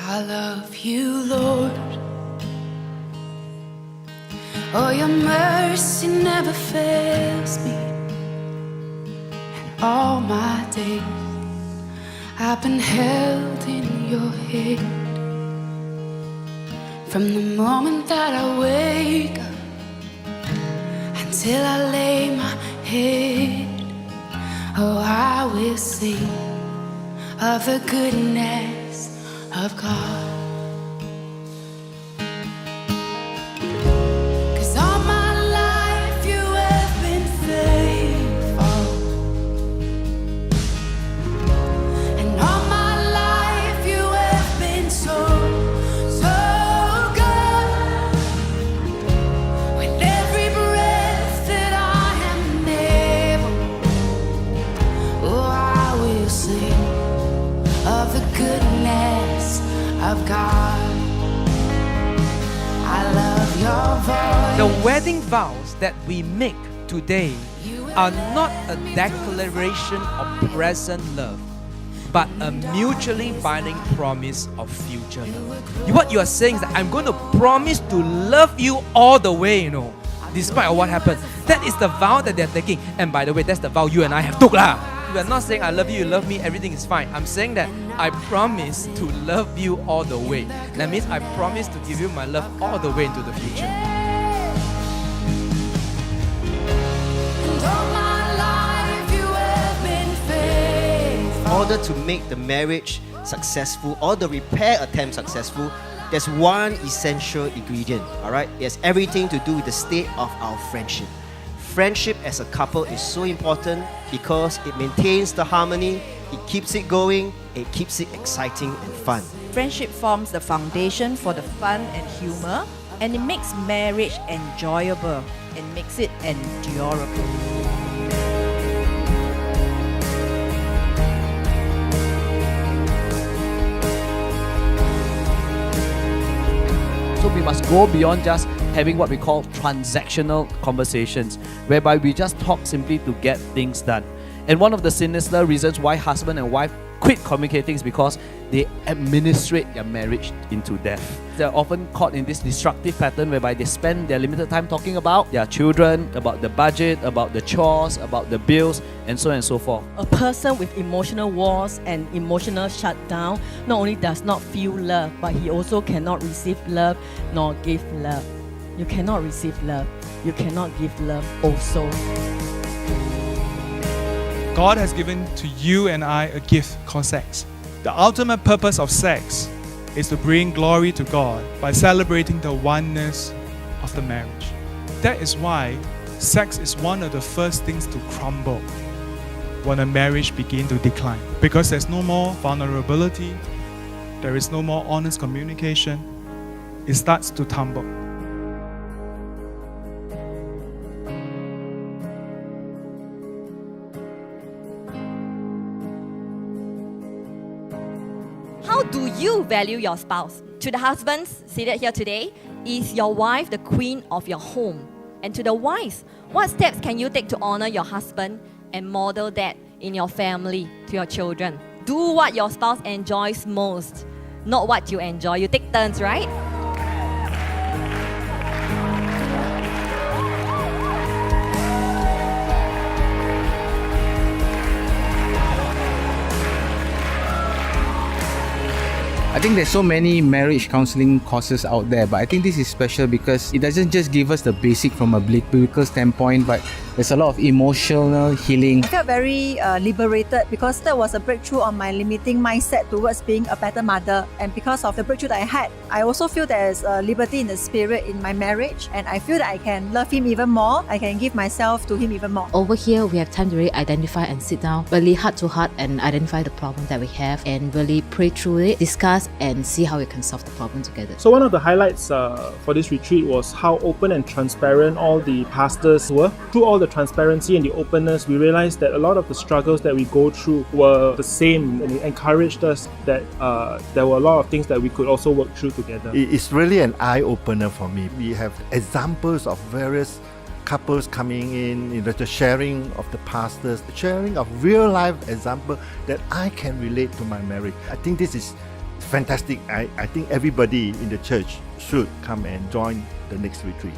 I love you, Lord. Oh, your mercy never fails me. And all my days I've been held in your hand. From the moment that I wake up until I lay my head, oh, I will sing of the goodness of God. 'Cause all my life you have been faithful, and all my life you have been so, so good. With every breath that I am able, oh, I will sing of the goodness of God. I love your voice. The wedding vows that we make today are not a declaration of present love, but a mutually binding promise of future love. What you are saying is that I'm going to promise to love you all the way, despite of what happened. That is the vow that they're taking. And by the way, that's the vow you and I have took lah. We are not saying I love you, you love me, everything is fine. I'm saying that I promise to love you all the way. That means I promise to give you my love all the way into the future. And all my life you have been faithful. In order to make the marriage successful or the repair attempt successful, there's one essential ingredient, all right? It has everything to do with the state of our friendship. Friendship as a couple is so important because it maintains the harmony, it keeps it going, it keeps it exciting and fun. Friendship forms the foundation for the fun and humor, and it makes marriage enjoyable and makes it endurable. So we must go beyond just having what we call transactional conversations, whereby we just talk simply to get things done. And one of the sinister reasons why husband and wife quit communicating is because they administrate their marriage into death. They're often caught in this destructive pattern whereby they spend their limited time talking about their children, about the budget, about the chores, about the bills, and so on and so forth. A person with emotional walls and emotional shutdown not only does not feel love, but he also cannot receive love nor give love. You cannot receive love. You cannot give love also. God has given to you and I a gift called sex. The ultimate purpose of sex is to bring glory to God by celebrating the oneness of the marriage. That is why sex is one of the first things to crumble when a marriage begins to decline. Because there's no more vulnerability, there is no more honest communication, it starts to tumble. How do you value your spouse? To the husbands seated here today, is your wife the queen of your home? And to the wives, what steps can you take to honor your husband and model that in your family to your children? Do what your spouse enjoys most, not what you enjoy. You take turns, right? I think there's so many marriage counseling courses out there, but I think this is special because it doesn't just give us the basic from a biblical standpoint, but there's a lot of emotional healing. I felt very liberated because that was a breakthrough on my limiting mindset towards being a better mother. And because of the breakthrough that I had, I also feel there's liberty in the spirit in my marriage, and I feel that I can love him even more. I can give myself to him even more. Over here, we have time to really identify and sit down, really heart to heart, and identify the problem that we have and really pray through it, discuss and see how we can solve the problem together. So one of the highlights for this retreat was how open and transparent all the pastors were. Through all the transparency and the openness, we realized that a lot of the struggles that we go through were the same, and it encouraged us that there were a lot of things that we could also work through together. It's really an eye-opener for me. We have examples of various couples coming in, the sharing of the pastors, the sharing of real-life example that I can relate to my marriage. I think this is fantastic. I think everybody in the church should come and join the next retreat.